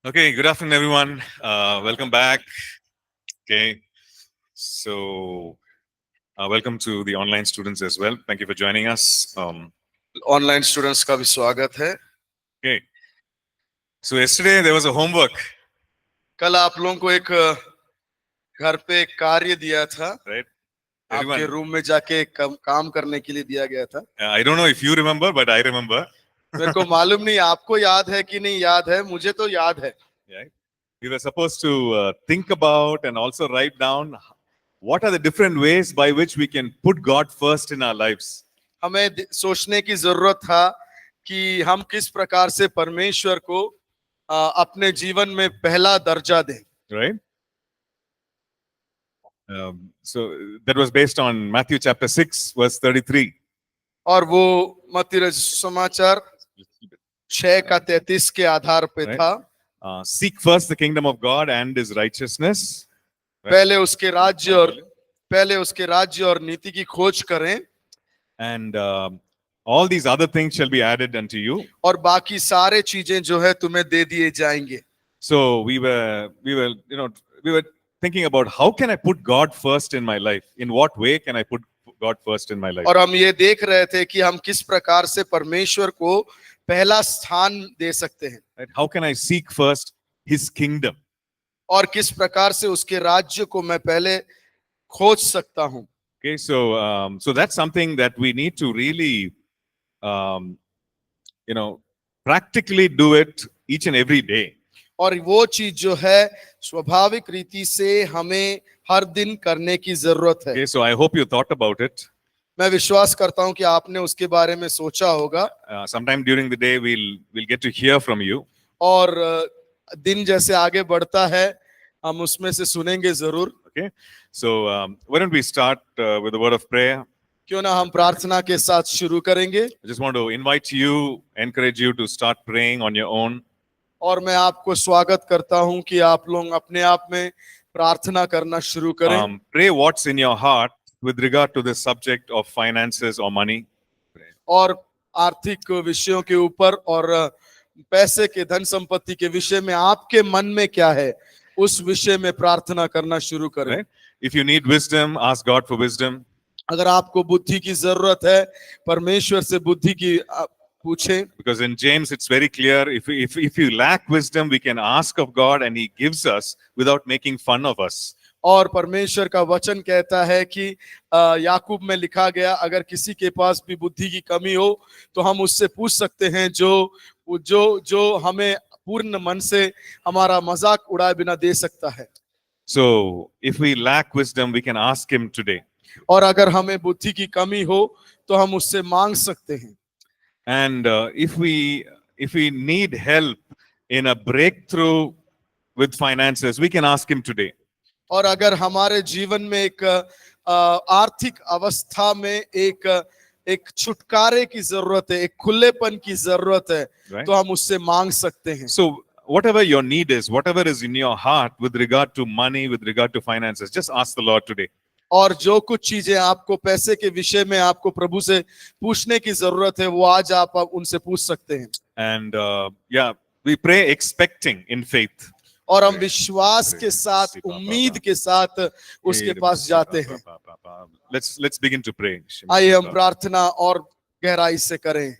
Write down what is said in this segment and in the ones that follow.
Okay, good afternoon, everyone. Welcome back. Okay, so welcome to the online students as well. Thank you for joining us. Online students का भी स्वागत है। Okay, so yesterday there was a homework, कल आप लोगों को एक घर पे एक कार्य दिया था, right? आपके Everyone, रूम में जाके काम करने के लिए दिया गया था। I don't know if you remember, but I remember. मेरे को मालूम नहीं आपको याद है कि नहीं याद है, मुझे तो याद है। Right? We were supposed to think about and also write down what are the different ways by which we can put God first in our lives. हमें सोचने की जरूरत था कि हम किस प्रकार से परमेश्वर को अपने जीवन में पहला दर्जा दें। Right? So that was based on Matthew chapter 6, verse 33. और वो मत्ती समाचार 6 का 33 के आधार पे Right? था। Seek first the kingdom of God and his righteousness. Right? पहले उसके राज्य और नीति की खोज करें, And all these other things shall be added unto you. और बाकी सारे चीजें जो है तुम्हें दे दिए जाएंगे। So we were thinking about how can I put God first in my life? In what way can I put God first in my life? और हम ये देख रहे थे कि हम किस प्रकार से परमेश्वर को पहला स्थान दे सकते हैं, Right? How can I seek first his kingdom? और किस प्रकार से उसके राज्य को मैं पहले खोज सकता हूं। Okay, so that's something that we need to really, um, practically do it each and every day. और वो चीज जो है स्वाभाविक रीति से हमें हर दिन करने की जरूरत है। Okay, so I hope you thought about it. मैं विश्वास करता हूं कि आपने उसके बारे में सोचा होगा। Sometime during the day we'll get to hear from you. और दिन जैसे आगे बढ़ता है हम उसमें से सुनेंगे जरूर। Okay, so why don't we start with a word of prayer? क्यों ना हम प्रार्थना के साथ शुरू करेंगे। I just want to invite you, encourage you to start praying on your own. और मैं आपको स्वागत करता हूं कि आप लोग अपने आप में प्रार्थना करना शुरू करें। Pray what's in your heart with regard to the subject of finances or money. और आर्थिक विषयों के ऊपर और पैसे के धन संपत्ति के विषय में आपके मन में क्या है, उस विषय में प्रार्थना करना शुरू करें। Right? If you need wisdom, ask God for wisdom. अगर आपको बुद्धि की जरूरत है, परमेश्वर से बुद्धि की पूछें। Because in James it's very clear, if you lack wisdom, we can ask of God and he gives us without making fun of us. और परमेश्वर का वचन कहता है कि याकूब में लिखा गया, अगर किसी के पास भी बुद्धि की कमी हो तो हम उससे पूछ सकते हैं जो जो जो हमें पूर्ण मन से हमारा मजाक उड़ाए बिना दे सकता है। So if we lack wisdom, we can ask him today. और अगर हमें बुद्धि की कमी हो तो हम उससे मांग सकते हैं। And if we need help in a breakthrough with finances, we can ask him today. और अगर हमारे जीवन में एक आर्थिक अवस्था में एक छुटकारे की जरूरत है, एक खुलेपन की जरूरत है, Right? तो हम उससे मांग सकते हैं। So whatever your need is, whatever is in your heart with regard to money, with regard to finances, just ask the Lord today. और जो कुछ चीजें आपको पैसे के विषय में आपको प्रभु से पूछने की जरूरत है, वो आज आप उनसे पूछ सकते हैं। And we pray expecting in faith. और हम विश्वास के साथ, उम्मीद के साथ उसके पास जाते हैं। Let's begin to pray. आइए हम प्रार्थना और गहराई से करें।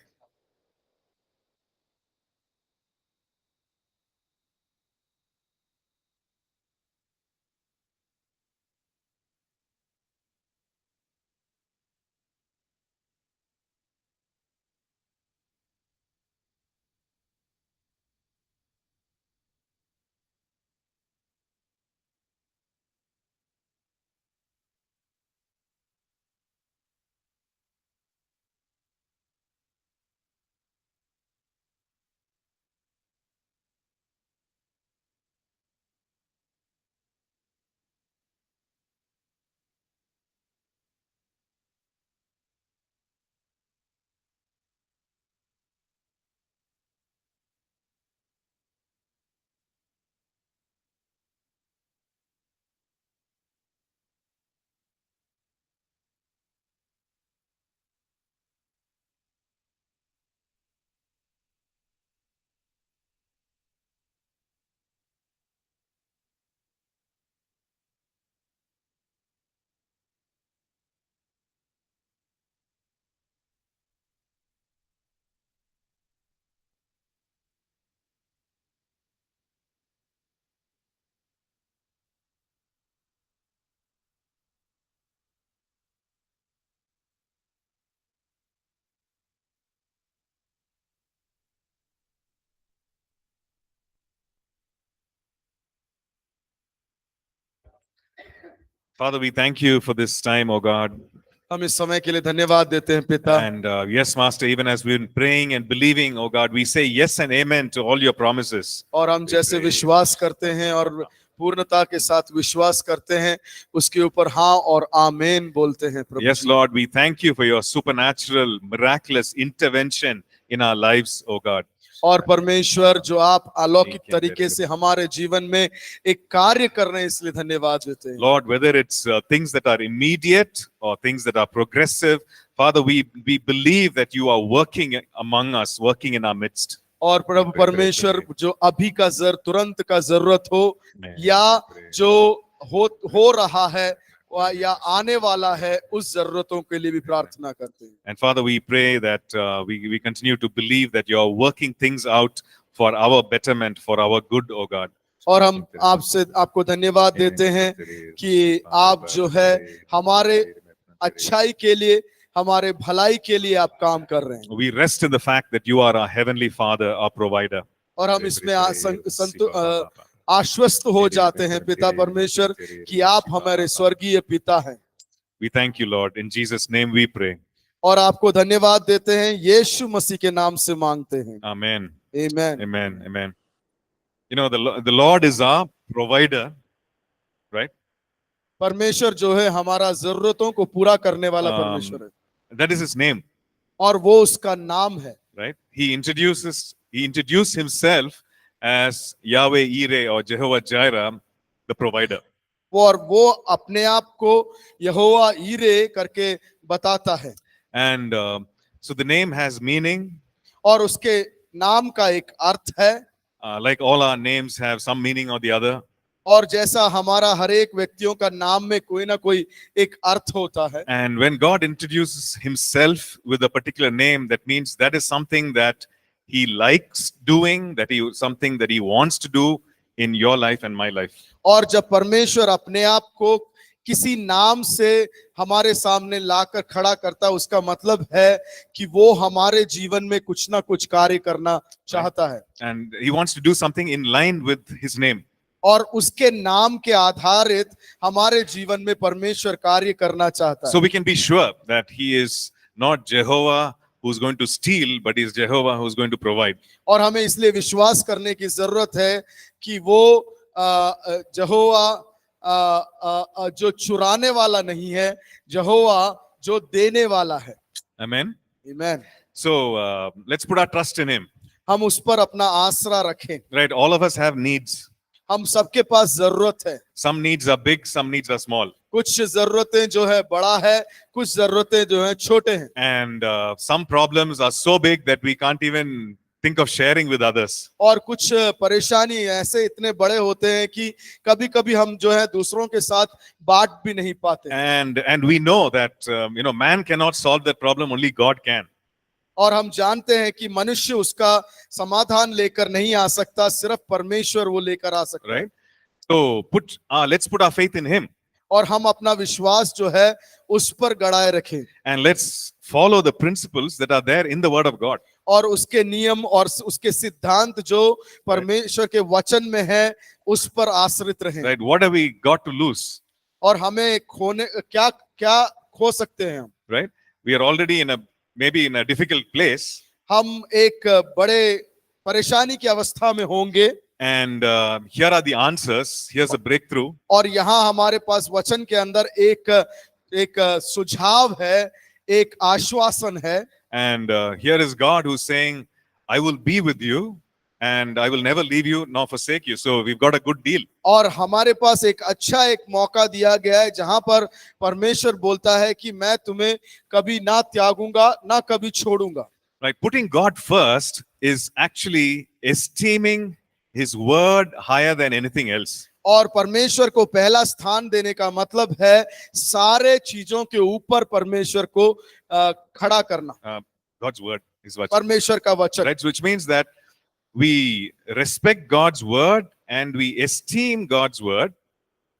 Father, we thank you for this time, oh God. हम इस समय के लिए धन्यवाद देते हैं पिता। And yes, Master, even as we've been praying and believing, oh God, we say yes and amen to all your promises. और हम जैसे विश्वास करते हैं और पूर्णता के साथ विश्वास करते हैं, उसके ऊपर हाँ और आमीन बोलते हैं प्रभु Yes, ji. Lord, we thank you for your supernatural, miraculous intervention in our lives, oh God. और परमेश्वर जो आप अलौकिक तरीके से हमारे जीवन में एक कार्य कर रहे हैं, इसलिए धन्यवाद देते हैं। Lord, whether it's things that are immediate or things that are progressive, Father, we believe that you are working among us, working in our midst. और प्रभु परमेश्वर जो अभी का तुरंत का जरूरत हो या जो हो रहा है या आने वाला है, उस जरूरतों के लिए भी प्रार्थना करते हैं। And Father, we pray that we continue to believe that you are working things out for our betterment, for our good, oh God. और हम आपको धन्यवाद देते हैं कि आप जो है हमारे अच्छाई के लिए, हमारे भलाई के लिए आप काम कर रहे हैं। We rest in the fact that you are our heavenly Father, our provider. और हम इसमें आश्वस्त हो जाते हैं पिता परमेश्वर कि आप हमारे स्वर्गीय पिता हैं। We thank you, Lord. In Jesus' name we pray. और आपको धन्यवाद देते हैं, यीशु मसीह के नाम से मांगते हैं। Amen. Amen. Amen. Amen. You know, the Lord is our provider, right? परमेश्वर जो है हमारा जरूरतों को पूरा करने वाला परमेश्वर है। That is his name. और वो उसका नाम है। Right? He introduced himself as Yahweh Yireh or Jehovah Jireh, the provider. और वो अपने आप को यहोवा ईरे करके बताता है। And so the name has meaning. और उसके नाम का एक अर्थ है। Like all our names have some meaning or the other. और जैसा हमारा हर एक व्यक्तियों का नाम में कोई ना कोई एक अर्थ होता है। And when God introduces himself with a particular name, that means that is something that he likes doing, something that he wants to do in your life and my life. और जब परमेश्वर अपने आप को किसी नाम से हमारे सामने लाकर खड़ा करता है, उसका मतलब है कि वो हमारे जीवन में कुछ ना कुछ कार्य करना चाहता है। And he wants to do something in line with his name. और उसके नाम के आधारित हमारे जीवन में परमेश्वर कार्य करना चाहता है। So we can be sure that he is not Jehovah who's going to steal, but he is Jehovah who's going to provide. और हमें इसलिए विश्वास करने की जरूरत है कि वो यहोवा जो चुराने वाला नहीं है, यहोवा जो देने वाला है। Amen. Amen. So let's put our trust in him. हम उस पर अपना आसरा रखें। Right? All of us have needs. हम सबके पास जरूरत है। Some needs are big, some needs are small. कुछ जरूरतें जो है बड़ा है, कुछ जरूरतें जो है छोटे हैं। And some problems are so big that we can't even think of sharing with others. और कुछ परेशानी ऐसे इतने बड़े होते हैं कि कभी-कभी हम जो है दूसरों के साथ बांट भी नहीं पाते। And we know that man cannot solve that problem, only God can. और हम जानते हैं कि मनुष्य उसका समाधान लेकर नहीं आ सकता, सिर्फ परमेश्वर वो लेकर आ सकता है। Right? So let's put our faith in him. और हम अपना विश्वास जो है उस पर गड़ाए रखें। And let's follow the principles that are there in the word of God. और उसके नियम और उसके सिद्धांत जो परमेश्वर के वचन में है, उस पर आश्रित रहें। Right? What have we got to lose? और हमें क्या खो सकते हैं हम? Right? We are already maybe in a difficult place. हम एक बड़े परेशानी की अवस्था में होंगे। And here are the answers. Here's a breakthrough. और यहाँ हमारे पास वचन के अंदर एक सुझाव है, एक आश्वासन है। And here is God who's saying, I will be with you and I will never leave you nor forsake you. So we've got a good deal. और हमारे पास एक मौका दिया गया है जहां पर परमेश्वर बोलता है कि मैं तुम्हें कभी ना त्यागूंगा, ना कभी छोड़ूंगा। Right? Putting God first is actually esteeming his word higher than anything else. और परमेश्वर को पहला स्थान देने का मतलब है सारे चीजों के ऊपर परमेश्वर को खड़ा करना। God's word is what. परमेश्वर का वचन। Right? Which means that we respect God's word and we esteem God's word,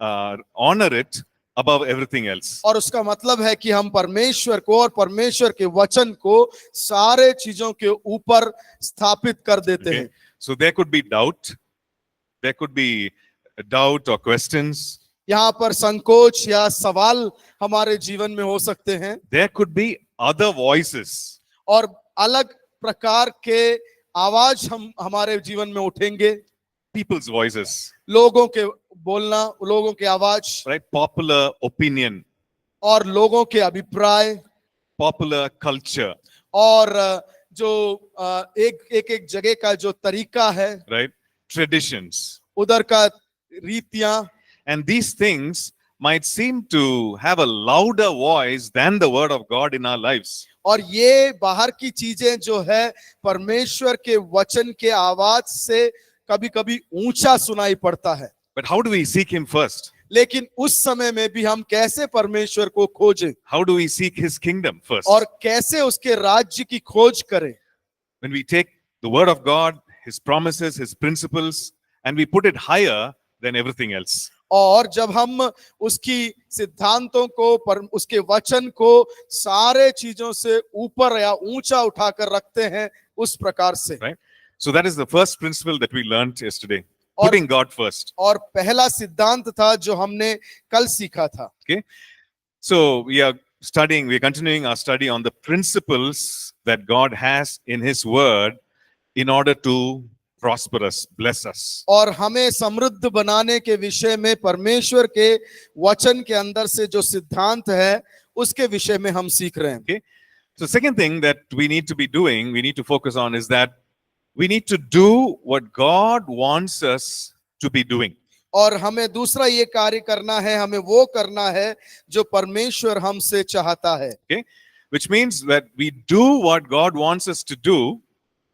honor it above everything else. और उसका मतलब है कि हम परमेश्वर को और परमेश्वर के वचन को सारे चीजों के ऊपर स्थापित कर देते हैं। So there could be doubt or questions. यहाँ पर संकोच या सवाल हमारे जीवन में हो सकते हैं There could be other voices. और अलग प्रकार के आवाज हम हमारे जीवन में उठेंगे, People's voices, लोगों के बोलना, लोगों के आवाज right? Popular opinion, और लोगों के अभिप्राय popular culture, और जो एक जगह का जो तरीका है, right? Traditions. उधर का रीतियां, And these things might seem to have a louder voice than the word of God in our lives. और ये बाहर की चीजें जो है परमेश्वर के वचन के आवाज से कभी कभी ऊंचा सुनाई पड़ता है, But how do we seek him first? लेकिन उस समय में भी हम कैसे परमेश्वर को खोजें How do we seek his kingdom first? और कैसे उसके राज्य की खोज करें? When we take the word of God, his promises, his principles, and we put it higher than everything else. और जब हम उसकी सिद्धांतों को उसके वचन को सारे चीजों से ऊपर या ऊंचा उठाकर रखते हैं उस प्रकार से, Right? So that is the first principle that we learned yesterday. और- Putting God first. और पहला सिद्धांत था जो हमने कल सीखा था। So we are continuing our study on the principles that God has in his word in order to prosper us, bless us. और हमें समृद्ध बनाने के विषय में परमेश्वर के वचन के अंदर से जो सिद्धांत है उसके विषय में हम सीख रहे हैं। So second thing that we need to be doing, we need to focus on is that we need to do what God wants us to be doing. और हमें दूसरा ये कार्य करना है, हमें वो करना है जो परमेश्वर हमसे चाहता है। Which means that we do what God wants us to do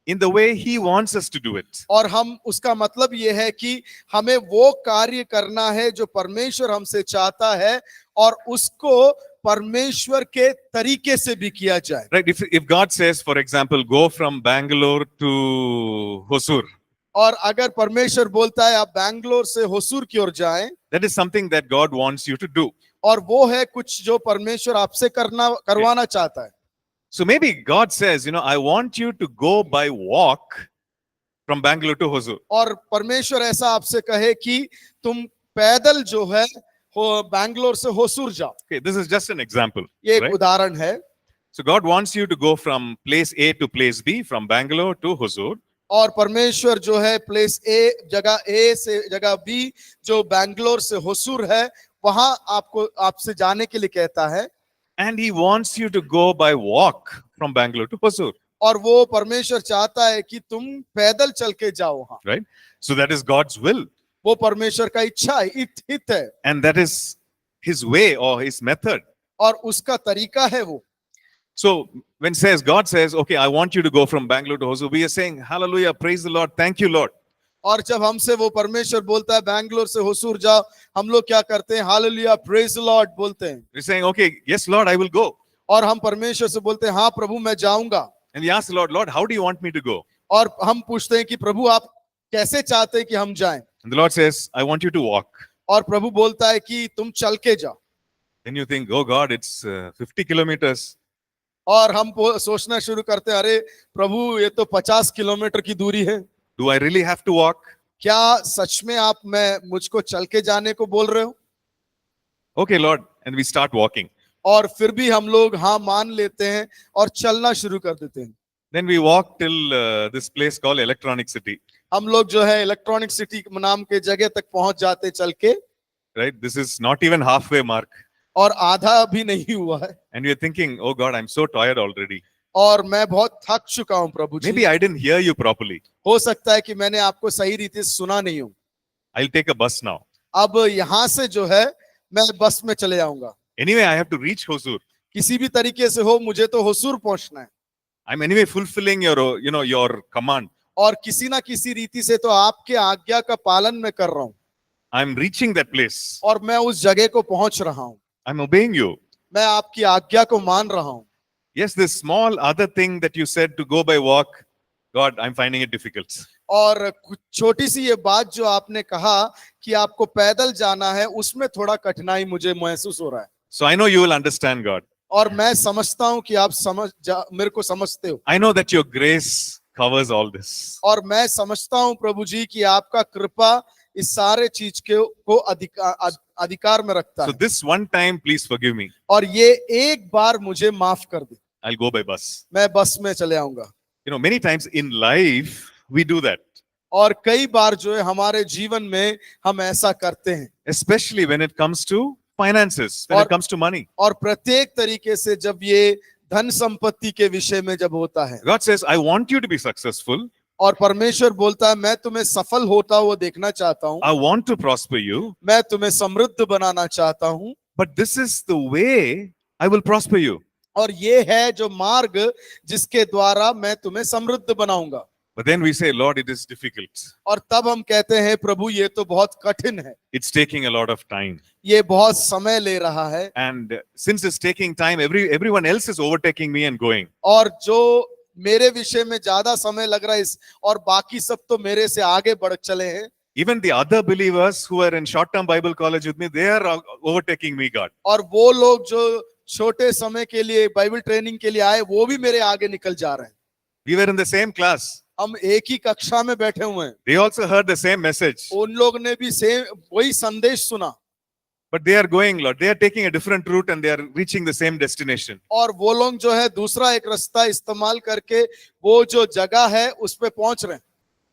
in the way he wants us to do it. और हम उसका मतलब ये है कि हमें वो कार्य करना है जो परमेश्वर हमसे चाहता है और उसको परमेश्वर के तरीके से भी किया जाए। Right? If God says, for example, go from Bangalore to Hosur, और अगर परमेश्वर बोलता है आप बैंगलोर से होसूर की ओर जाएं, that is something that God wants you to do. और वो है कुछ जो परमेश्वर आपसे करवाना चाहता है। So maybe God says, I want you to go by walk from Bangalore to Hosur. और परमेश्वर ऐसा आपसे कहे कि तुम पैदल जो है बैंगलोर से होसूर जाओ। Okay, this is just an example. ये एक right? उदाहरण है। So God wants you to go from place A to place B, from Bangalore to Hosur. और परमेश्वर जो है प्लेस ए, जगह ए से जगह बी जो बैंगलोर से होसूर है, वहां आपसे जाने के लिए कहता है। And he wants you to go by walk from Bangalore to Hosur. और वो परमेश्वर चाहता है कि तुम पैदल चल के जाओ वहां। Right? So that is God's will. वो परमेश्वर का इच्छा है, हित है, And that is his way or his method. और उसका तरीका है वो। So when God says, okay, I want you to go from Bangalore to Hosur, we are saying, hallelujah, praise the Lord, thank you, Lord. और जब हमसे वो परमेश्वर बोलता है बैंगलोर से होसूर जाओ, हम लोग क्या करते हैं? हालेलुया, प्रेज द लॉर्ड बोलते हैं। We're saying, okay, yes, Lord, I will go. और हम परमेश्वर से बोलते हैं, हाँ प्रभु मैं जाऊंगा। And we ask the Lord, how do you want me to go? और हम पूछते हैं कि प्रभु आप कैसे चाहते हैं कि हम जाएं? And the Lord says, I want you to walk. और प्रभु बोलता है कि तुम चल के जाओ। Then you think, oh God, it's 50 kilometers. और हम सोचना शुरू करते हैं, अरे प्रभु ये तो 50 किलोमीटर की दूरी है। Do I really have to walk? क्या सच में आप मुझको चल के जाने को बोल रहे हो? Okay, Lord. And we start walking. और फिर भी हम लोग हाँ मान लेते हैं और चलना शुरू कर देते हैं। Then we walk till this place called Electronic City. हम लोग जो है इलेक्ट्रॉनिक सिटी नाम के जगह तक पहुंच जाते चल के। Right? This is not even halfway mark. और आधा भी नहीं हुआ है। And we are thinking, oh God, I'm so tired already. और मैं बहुत थक चुका हूँ प्रभु जी। Maybe I didn't hear you properly. हो सकता है कि मैंने आपको सही रीति से सुना नहीं हूँ। I'll take a bus now. अब यहाँ से जो है मैं बस में चले जाऊंगा। Anyway, I have to reach Hosur. किसी भी तरीके से हो मुझे तो होसूर पहुंचना है। I'm anyway fulfilling your command. और किसी ना किसी रीति से तो आपके आज्ञा का पालन मैं कर रहा हूँ। I'm reaching that place. और मैं उस जगह को पहुंच रहा हूँ। I'm obeying you. मैं आपकी आज्ञा को मान रहा हूँ। Yes, this small other thing that you said to go by walk, God, I'm finding it difficult. और छोटी सी ये बात जो आपने कहा कि आपको पैदल जाना है, उसमें थोड़ा कठिनाई मुझे महसूस हो रहा है। So I know you will understand, God. और मैं समझता हूँ कि आप मेरे को समझते हो। I know that your grace covers all this. और मैं समझता हूँ प्रभु जी कि आपका कृपा इस सारे चीज को अधिकार में रखता So है this one time, please forgive me. और ये एक बार मुझे माफ कर दे, I'll go by bus. मैं बस में चले आऊंगा। You know, many times in life, we do that, और कई बार जो है हमारे जीवन में हम ऐसा करते हैं, especially when it comes to finances, when Or- it comes to money. और प्रत्येक तरीके से जब ये धन संपत्ति के विषय में जब होता है, God says, I want you to be successful. और परमेश्वर बोलता है मैं तुम्हें सफल होता हुआ देखना चाहता हूँ, I want to prosper you. मैं तुम्हें समृद्ध बनाना चाहता हूँ, But this is the way I will prosper you. और ये है जो मार्ग जिसके द्वारा मैं तुम्हें समृद्ध बनाऊंगा। But then we say, Lord, it is difficult. और तब हम कहते हैं प्रभु ये तो बहुत कठिन है, It's taking a lot of time. ये बहुत समय ले रहा है, And since it's taking time, everyone else is overtaking me and going. और जो मेरे विषय में ज्यादा समय लग रहा है और बाकी सब तो मेरे से आगे बढ़ चले हैं। Even the other believers who are in short-term Bible college with me, they are overtaking me, God. और वो लोग जो छोटे समय के लिए बाइबल ट्रेनिंग के लिए आए वो भी मेरे आगे निकल जा रहे हैं। We were in the same class. हम एक ही कक्षा में बैठे हुए हैं, They also heard the same message. उन लोग ने भी सेम वही संदेश सुना, But they are going, Lord. They are taking a different route and they are reaching the same destination. और वो लोग जो है दूसरा एक रास्ता इस्तेमाल करके वो जो जगह है उस पे पहुंच रहे हैं।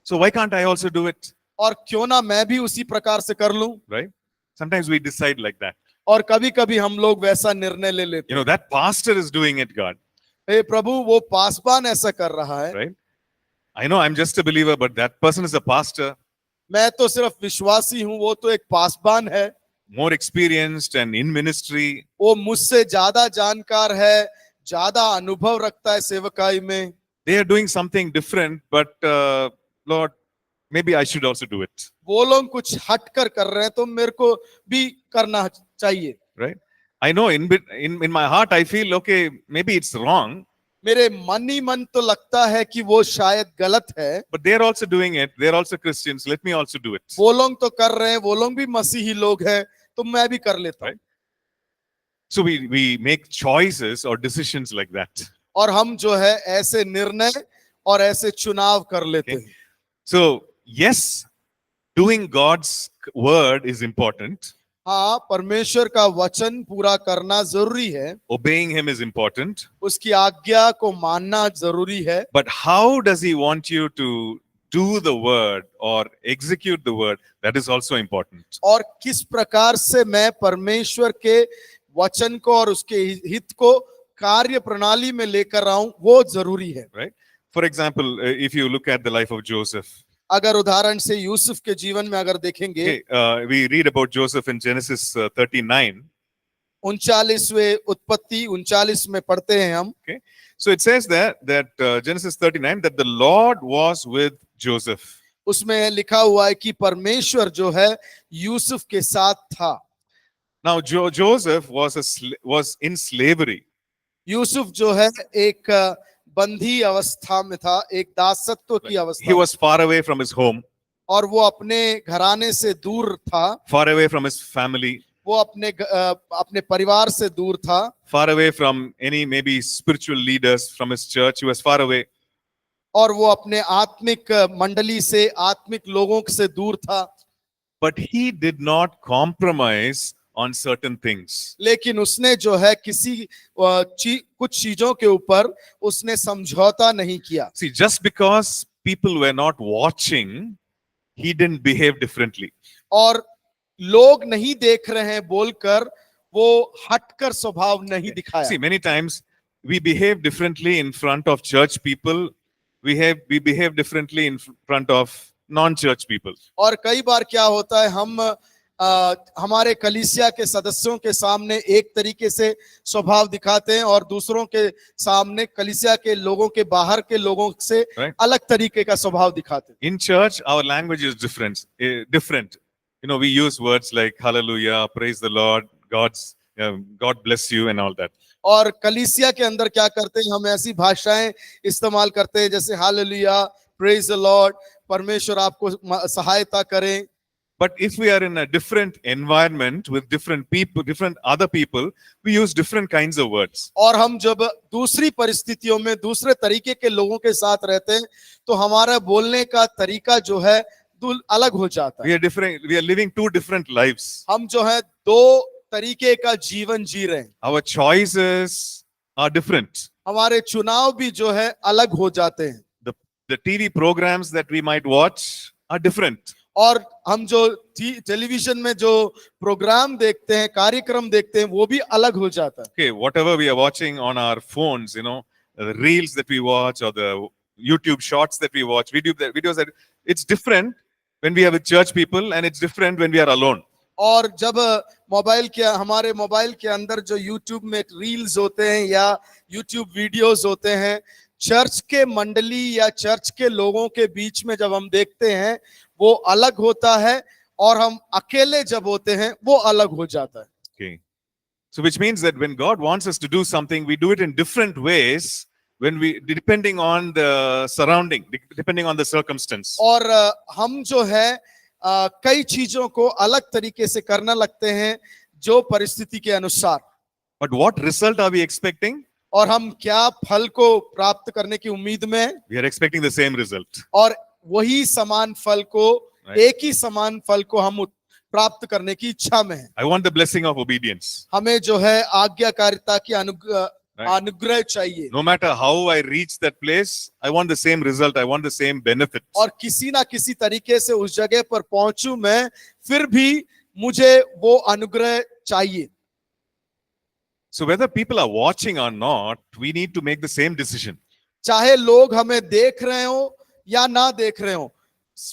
So why can't I also do it? और क्यों ना मैं भी उसी प्रकार से कर लूं। Right? Sometimes we decide like that. और कभी कभी हम लोग वैसा निर्णय ले लेते You know, that pastor is doing it, God. हैं, हे प्रभु वो पासबान ऐसा कर रहा है, Right? I know I'm just a believer, but that person is a pastor, मैं तो सिर्फ विश्वासी हूं, वो तो एक पासबान है, more experienced and in ministry. वो मुझसे ज्यादा जानकार है, ज्यादा अनुभव रखता है सेवकाई में। They are doing something different, but Lord, maybe I should also do it. वो लोग कुछ हट कर रहे हैं तो मेरे को भी करना चाहिए। Right? I know in my heart I feel, okay, maybe it's wrong, मेरे मन ही मन तो लगता है कि वो शायद गलत है, but they're also doing it. They're also Christians. Let me also do it. वो लोग तो कर रहे हैं, वो लोग भी मसीही लोग हैं, तो मैं भी कर लेता हूँ। So we make choices or decisions like that. और हम जो है ऐसे निर्णय और ऐसे चुनाव कर लेते हैं। So yes, doing God's word is important. हाँ, परमेश्वर का वचन पूरा करना जरूरी है, Obeying him is important. उसकी आज्ञा को मानना जरूरी है, But how does he want you to do the word or execute the word? That is also important. और किस प्रकार से मैं परमेश्वर के वचन को और उसके हित को कार्य प्रणाली में लेकर आऊं वो जरूरी है। Right? For example, if you look at the life of Joseph, अगर उदाहरण से यूसुफ के जीवन में अगर देखेंगे, okay, we read about Joseph in Genesis 39. 39वें उत्पत्ति 39 में पढ़ते हैं हम। Okay, so it says that Genesis 39 that the Lord was with Joseph. उसमें लिखा हुआ है कि परमेश्वर जो है यूसुफ के साथ था। Now Joseph was in slavery. Yusuf जो है एक बंधी अवस्था में था, एक दासत्व की अवस्था He was far away from his home, और वो अपने घराने से दूर था, far away from his family, वो अपने परिवार से दूर था, far away from any maybe spiritual leaders from his church. He was far away. और वो अपने आत्मिक मंडली से, आत्मिक लोगों से दूर था। But he did not compromise on certain things. लेकिन उसने जो है कुछ चीजों के ऊपर उसने समझौता नहीं किया। See, just because people were not watching, he didn't behave differently. और लोग नहीं देख रहे हैं बोलकर वो हटकर स्वभाव नहीं दिखाया। See, many times we behave differently in front of church people. We behave differently in front of non-church people. और कई बार क्या होता है, हम हमारे कलीसिया के सदस्यों के सामने एक तरीके से स्वभाव दिखाते हैं और दूसरों के सामने कलीसिया के लोगों के बाहर के लोगों से अलग तरीके का स्वभाव दिखाते हैं। In church, our language is different. You know, we use words like hallelujah, praise the Lord, God bless you and all that. और कलीसिया के अंदर क्या करते हैं, हम ऐसी भाषाएं इस्तेमाल करते हैं जैसे हालेलुया, प्रेज द लॉर्ड, परमेश्वर आपको सहायता करें। But if we are in a different environment with different people, different other people, we use different kinds of words. और हम जब दूसरी परिस्थितियों में दूसरे तरीके के लोगों के साथ रहते हैं तो हमारा बोलने का तरीका जो है अलग हो जाता है। We are different. We are living two different lives. हम जो है दो तरीके का जीवन जी रहे हैं। Our choices are different. हमारे चुनाव भी जो है अलग हो जाते हैं। The, the TV programs that we might watch are different. और हम जो टेलीविजन में जो प्रोग्राम देखते हैं, कार्यक्रम देखते हैं, वो भी अलग हो जाता है। Okay, whatever we are watching on our phones, the reels that we watch or the YouTube shorts that we watch, videos that it's different when we are with church people and it's different when we are alone. और जब हमारे mobile के अंदर जो YouTube में reels होते हैं या यूट्यूब वीडियोस होते हैं, चर्च के मंडली या चर्च के लोगों के बीच में जब हम देखते हैं वो अलग होता है, और हम अकेले जब होते हैं वो अलग हो जाता है। Okay. So which means that when God wants us to do something, we do it in different ways depending on the surrounding, depending on the circumstance. और हम जो है कई चीजों को अलग तरीके से करना लगते हैं जो परिस्थिति के अनुसार। But what result are we expecting? और हम क्या फल को प्राप्त करने की उम्मीद में हैं? We are expecting the same result. और वही समान फल को, Right. एक ही समान फल को हम प्राप्त करने की इच्छा में हैं। I want the blessing of obedience. हमें जो है आज्ञाकारिता की Right. अनुग्रह चाहिए। No matter how I reach that place, I want the same result. I want the same benefit. और किसी ना किसी तरीके से उस जगह पर पहुंचूं मैं, फिर भी मुझे वो अनुग्रह चाहिए। So whether people are watching or not, we need to make the same decision. चाहे लोग हमें देख रहे हो या ना देख रहे हो,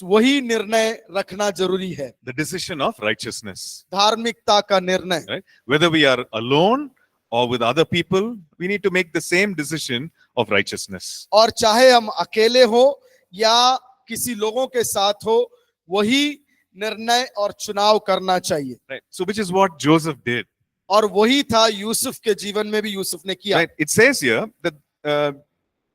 वही निर्णय रखना जरूरी है। The decision of righteousness. धार्मिकता का निर्णय। Right? Whether we are alone or with other people, we need to make the same decision of righteousness. और चाहे हम अकेले हो या किसी लोगों के साथ हो, वही निर्णय और चुनाव करना चाहिए। Right? So which is what Joseph did. और वही था यूसुफ के जीवन में भी यूसुफ ने किया। Right? It says here that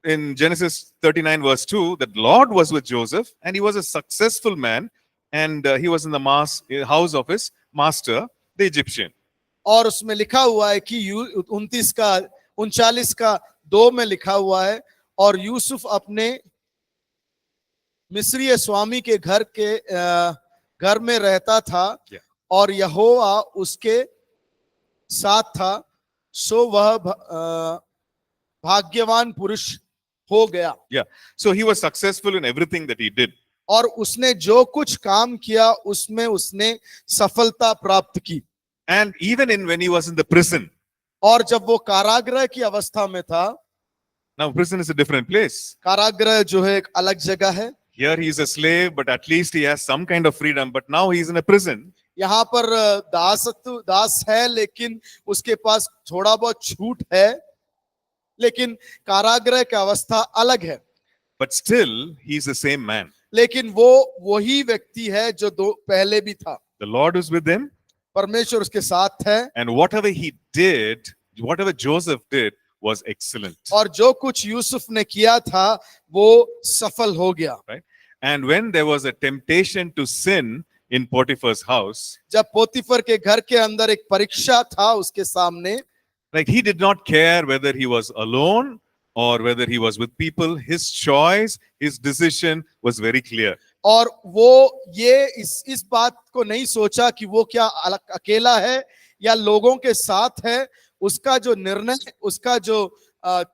in Genesis 39 verse 2 that Lord was with Joseph and he was a successful man and he was in the house of his master, the Egyptian. और उसमें लिखा हुआ है कि 39:2 में लिखा हुआ है, और यूसुफ अपने मिस्री स्वामी के घर में रहता था, Yeah. और यहोवा उसके साथ था, सो वह भाग्यवान पुरुष हो गया। Yeah. So he was successful in everything that he did. और उसने जो कुछ काम किया उसमें उसने सफलता प्राप्त की। And even when he was in the prison. और जब वो कारागृह की अवस्था में था, Now prison is a different place. कारागृह जो है एक अलग जगह है। Here he is a slave, but at least he has some kind of freedom. But now he is in a prison. यहाँ पर दास है, लेकिन उसके पास थोड़ा बहुत छूट है, लेकिन कारागृह की अवस्था अलग है। But still he is the same man. लेकिन वो वही व्यक्ति है जो पहले भी था। The Lord is with him. परमेश्वर उसके साथ है। And whatever he did, whatever Joseph did was excellent. और जो कुछ यूसुफ ने किया था वो सफल हो गया। Right? And when there was a temptation to sin in Potiphar's house, जब पोतीफर के घर के अंदर एक परीक्षा था उसके सामने, like he did not care whether he was alone or whether he was with people. His choice, his decision was very clear. और वो ये इस बात को नहीं सोचा कि वो क्या अकेला है या लोगों के साथ है। उसका जो निर्णय, उसका जो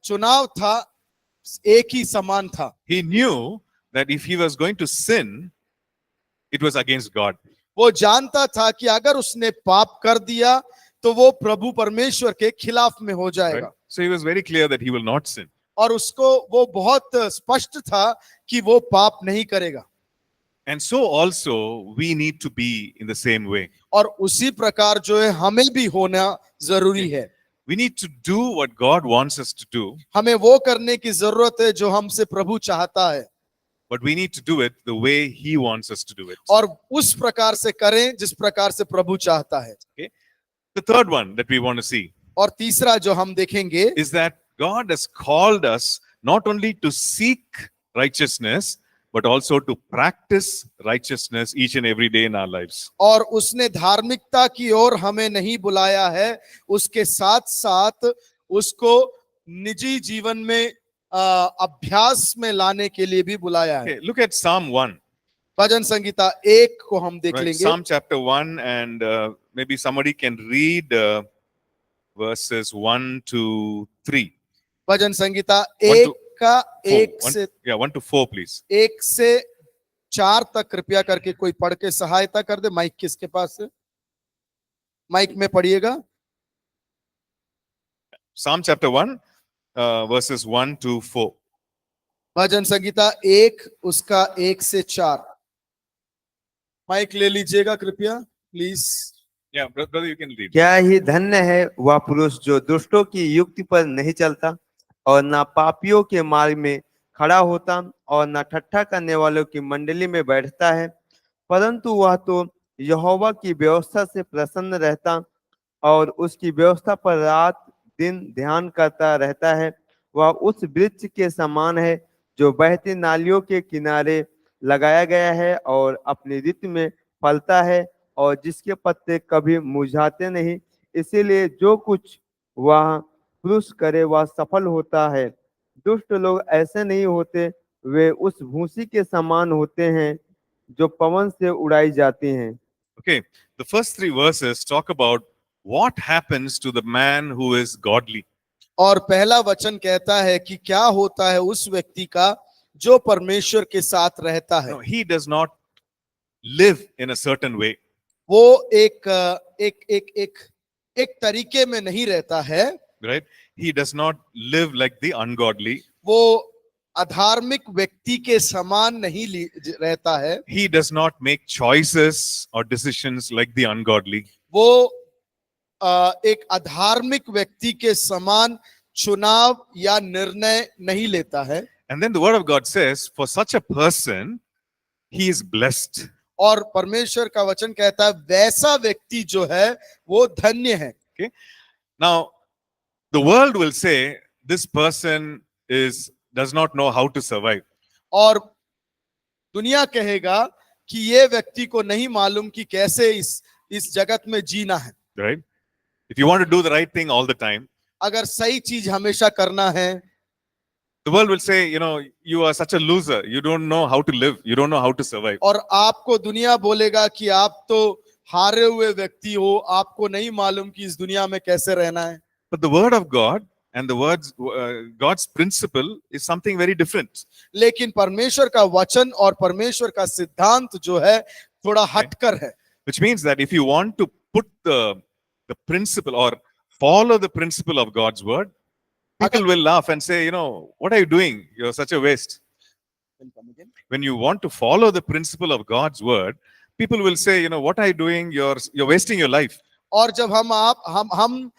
चुनाव था, एक ही समान था। He knew that if he was going to sin, it was against God. वो जानता था कि अगर उसने पाप कर दिया तो वो प्रभु परमेश्वर के खिलाफ में हो जाएगा। Right? So he was very clear that he will not sin. और उसको वो बहुत स्पष्ट था कि वो पाप नहीं करेगा। And so also we need to be in the same way. और उसी प्रकार जो है हमें भी होना जरूरी है। We need to do what God wants us to do, हमें वो करने की जरूरत है जो हमसे प्रभु चाहता है, but we need to do it the way He wants us to do it. और उस प्रकार से करें जिस प्रकार से प्रभु चाहता है। Okay? The third one that we want to see और तीसरा जो हम देखेंगे is that God has called us not only to seek righteousness, but also to practice righteousness each and every day in our lives. और उसने धार्मिकता की ओर हमें नहीं बुलाया है, उसके साथ साथ उसको निजी जीवन में अभ्यास में लाने के लिए भी बुलाया है। Okay, look at Psalm 1. भजन संगीता 1 को हम देख Right? लेंगे। Psalm chapter 1, and maybe somebody can read verses 1 to 3. Bhajan Sangeeta 1 to 1 का 1 4. से 1 to 4, please. 1 से 4 तक कृपया करके कोई पढ़ के सहायता कर दे। माइक किसके पास है? माइक में पढ़िएगा। Psalm chapter 1, verses 1 to 4. भजन संगीता 1 उसका 1 से 4। माइक ले लीजिएगा कृपया, please. Yeah, brother, you can read. क्या ही धन्य है वह पुरुष जो दुष्टों की युक्ति पर नहीं चलता और ना पापियों के मार्ग में खड़ा होता और ना ठट्ठा करने वालों की मंडली में बैठता है, परंतु वह तो यहोवा की व्यवस्था से प्रसन्न रहता और उसकी व्यवस्था पर रात दिन ध्यान करता रहता है। वह उस वृक्ष के समान है जो बहती नालियों के किनारे लगाया गया है और अपनी ऋतु में फलता है और जिसके पत्ते कभी मुरझाते नहीं। इसीलिए जो कुछ वह पुरुष करे वह सफल होता है। दुष्ट लोग ऐसे नहीं होते, वे उस भूसी के समान होते हैं जो पवन से उड़ाई जाती हैं। Okay, the first 3 verses talk about what happens to the man who is godly. और पहला वचन कहता है कि क्या होता है उस व्यक्ति का जो परमेश्वर के साथ रहता है। No, he does not live in a certain way. वो एक तरीके में नहीं रहता है। Right? He does not live like the ungodly. वो अधार्मिक व्यक्ति के समान नहीं रहता है। He does not make choices or decisions like the ungodly. वो एक अधार्मिक व्यक्ति के समान चुनाव या निर्णय नहीं लेता है। And then the word of God says, for such a person, he is blessed. और परमेश्वर का वचन कहता है वैसा व्यक्ति जो है वो धन्य है। Okay? Now, the world will say this person does not know how to survive. और दुनिया कहेगा कि ये व्यक्ति को नहीं मालूम कि कैसे इस जगत में जीना है। Right? If you want to do the right thing all the time, अगर सही चीज हमेशा करना है, the world will say, you are such a loser. You don't know how to live. You don't know how to survive. और आपको दुनिया बोलेगा कि आप तो हारे हुए व्यक्ति हो, आपको नहीं मालूम कि इस दुनिया में कैसे रहना है। But the word of God and God's principle is something very different. लेकिन परमेश्वर का वचन और परमेश्वर का सिद्धांत जो है थोड़ा हटकर है। Which means that if you want to put the principle or follow the principle of God's word, people will laugh and say, what are you doing? You're such a waste. When you want to follow the principle of God's word, people will say, what are you doing? You're wasting your life. और जब हम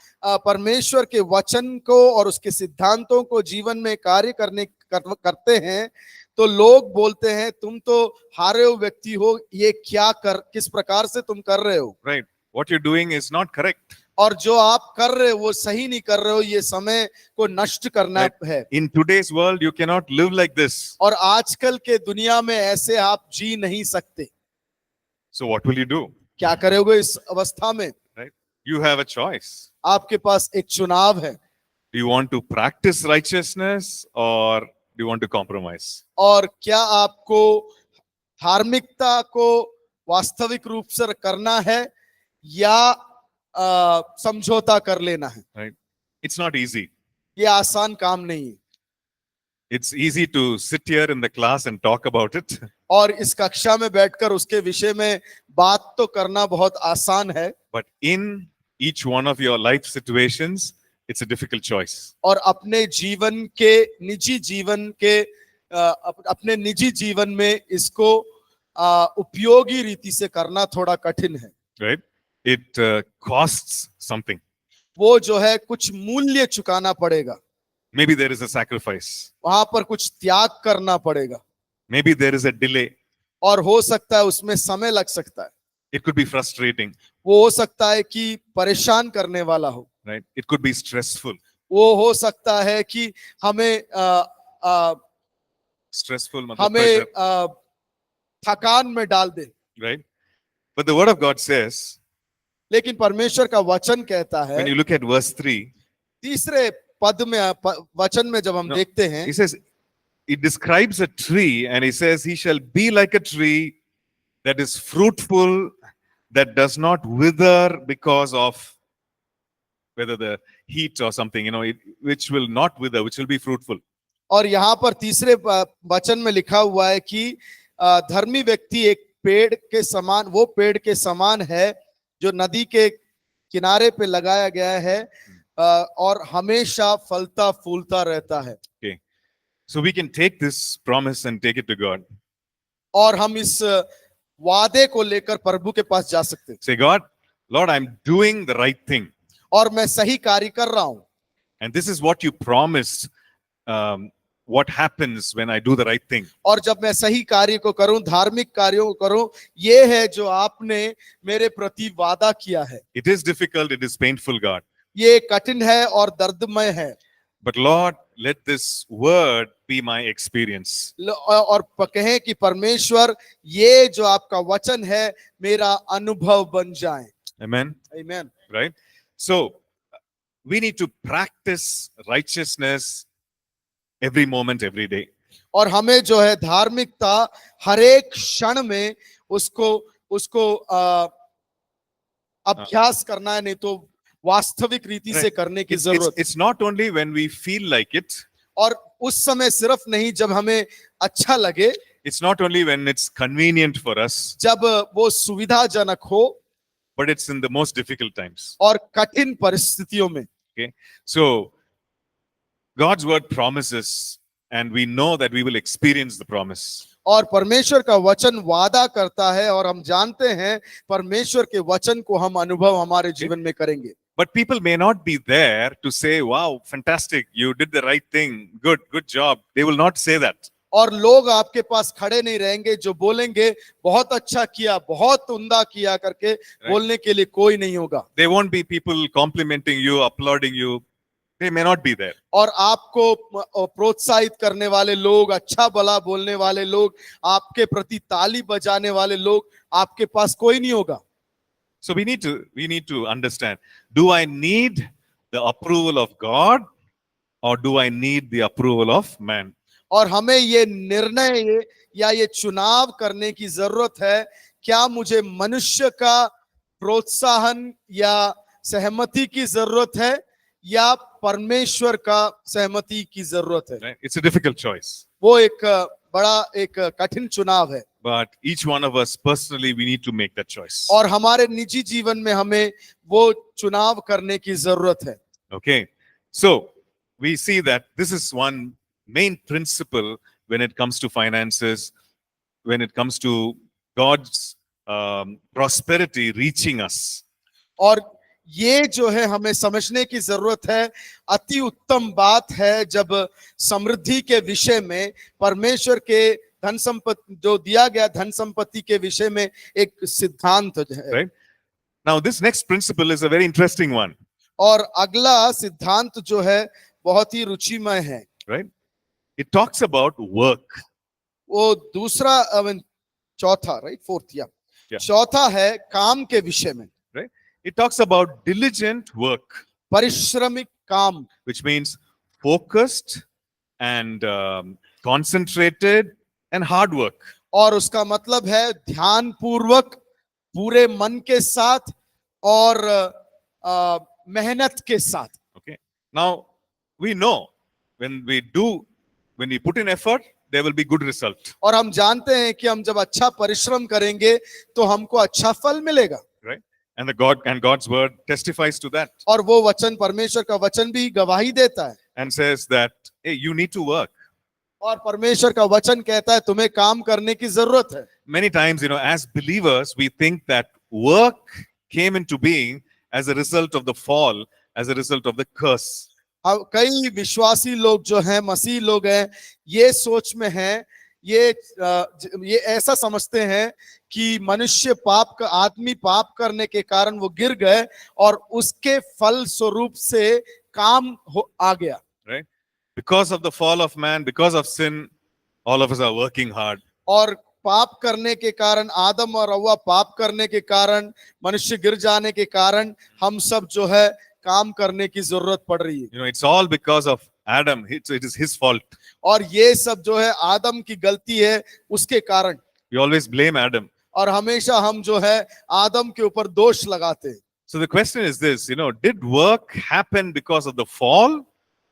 परमेश्वर के वचन को और उसके सिद्धांतों को जीवन में कार्य करते हैं तो लोग बोलते हैं तुम तो हारे हुए व्यक्ति हो, ये किस प्रकार से तुम कर रहे हो। Right. What you're doing is not correct. और जो आप कर रहे हो वो सही नहीं कर रहे हो, ये समय को नष्ट करना है। In today's world, you cannot live like this. और आजकल के दुनिया में ऐसे आप जी नहीं सकते। So what will you do? क्या करोगे इस अवस्था में? Right? You have a choice. आपके पास एक चुनाव है। Do you want to practice righteousness or do you want to compromise? और क्या आपको धार्मिकता को वास्तविक रूप से करना है या समझौता कर लेना है? Right? It's not easy. ये आसान काम नहीं है। It's easy to sit here in the class and talk about it. और इस कक्षा में बैठकर उसके विषय में बात तो करना बहुत आसान है। But in each one of your life situations, it's a difficult choice. और अपने निजी जीवन में इसको उपयोगी रीति से करना थोड़ा कठिन है। Right? It costs something. वो जो है कुछ मूल्य चुकाना पड़ेगा। Maybe there is a sacrifice. वहां पर कुछ त्याग करना पड़ेगा। Maybe there is a delay. और हो सकता है उसमें समय लग सकता है। It could be frustrating. वो हो सकता है कि परेशान करने वाला हो। Right? It could be stressful. वो हो सकता है कि हमें Stressful, हमें थकान में डाल दे। right? But the word of God says, लेकिन परमेश्वर का वचन कहता है, when you look at verse 3, तीसरे पद में वचन में जब हम देखते हैं, he says, he describes a tree and he says, he shall be like a tree that is fruitful, that does not wither because of whether the heat or something, which will not wither, which will be fruitful. और यहाँ पर तीसरे वचन में लिखा हुआ है कि धर्मी व्यक्ति एक पेड़ के समान, वो पेड़ के समान है जो नदी के किनारे पे लगाया गया है और हमेशा फलता फूलता रहता है. Okay. So we can take this promise and take it to God. और हम इस वादे को लेकर प्रभु के पास जा सकते हैं. Say, God, Lord, I'm doing the right thing. और मैं सही कार्य कर रहा हूं. And this is what you promised. What happens when I do the right thing? और जब मैं सही कार्य को करूं, धार्मिक कार्यों को करूं, ये है जो आपने मेरे प्रति वादा किया है. It is difficult, it is painful, God. ये कठिन है और दर्दमय है. But Lord, let this word be my experience. और कहें कि परमेश्वर, ये जो आपका वचन है मेरा अनुभव बन जाए. Amen. Amen. Right? So we need to practice righteousness every moment, every day. और हमें जो है धार्मिकता हर एक क्षण में उसको अभ्यास करना है, नहीं तो वास्तविक रीति से करने की जरूरत. It's not only when we feel like it. और उस समय सिर्फ नहीं जब हमें अच्छा लगे. It's not only when it's convenient for us. जब वो सुविधाजनक हो. But it's in the most difficult times. और कठिन परिस्थितियों में. Okay. So God's word promises, and we know that we will experience the promise. और परमेश्वर का वचन वादा करता है और हम जानते हैं परमेश्वर के वचन को हम अनुभव हमारे जीवन में करेंगे. But people may not be there to say, wow, fantastic, you did the right thing, good job. They will not say that. और लोग आपके पास खड़े नहीं रहेंगे जो बोलेंगे बहुत अच्छा किया, बहुत उम्दा किया करके बोलने के लिए कोई नहीं होगा. There won't be people complimenting you, applauding you. They may not be there. और आपको प्रोत्साहित करने वाले लोग, अच्छा भला बोलने वाले लोग, आपके प्रति ताली बजाने वाले लोग आपके पास कोई नहीं होगा. So we need to understand, do I need the approval of God or do I need the approval of man? और हमें ये निर्णय या ये चुनाव करने की जरूरत है, क्या मुझे मनुष्य का प्रोत्साहन या सहमति की जरूरत है या परमेश्वर का सहमति की जरूरत है. Right? It's a difficult choice. वो एक बड़ा एक कठिन चुनाव है. But each one of us personally, we need to make that choice. और हमारे निजी जीवन में हमें वो चुनाव करने की जरूरत है. Okay. So we see that this is one main principle when it comes to finances, when it comes to God's prosperity reaching us. और ये जो है हमें समझने की जरूरत है. अति उत्तम बात है जब समृद्धि के विषय में, परमेश्वर के धन संपत्ति जो दिया गया धन संपत्ति के विषय में एक सिद्धांत है. Right? Now this next principle is a very interesting one. और अगला सिद्धांत जो है बहुत ही रुचिमय है. Right? It talks about work. वो दूसरा चौथा, राइट, फोर्थ या चौथा है काम के विषय में. Right? It talks about diligent work. परिश्रमिक काम. Which means focused and concentrated and hard work. और उसका मतलब है ध्यान पूर्वक, पूरे मन के साथ और मेहनत के साथ. Okay. Now we know when we put in effort, there will be good result. और हम जानते हैं कि हम जब अच्छा परिश्रम करेंगे तो हमको अच्छा फल मिलेगा. Right? And God's word testifies to that. और वो वचन, परमेश्वर का वचन भी गवाही देता है. And says that, hey, you need to work. और परमेश्वर का वचन कहता है तुम्हें काम करने की जरूरत है. Many times, as believers, we think that work came into being as a result of the fall, as a result of the curse. अब कई विश्वासी लोग जो हैं, मसीह लोग हैं, ये सोच में हैं, ये ऐसा समझते हैं कि मनुष्य आदमी पाप करने के कारण वो गिर गए और उसके फल स्वरूप से काम आ गया. Right? Because of the fall of man, because of sin, all of us are working hard. और पाप करने के कारण, आदम और हव्वा पाप करने के कारण, मनुष्य गिर जाने के कारण हम सब जो है काम करने की जरूरत पड़ रही है. It's all because of Adam. It is his fault. और ये सब जो है आदम की गलती है, उसके कारण. We always blame Adam. और हमेशा हम जो है आदम के ऊपर दोष लगाते हैं। So the question is this, did work happen because of the fall,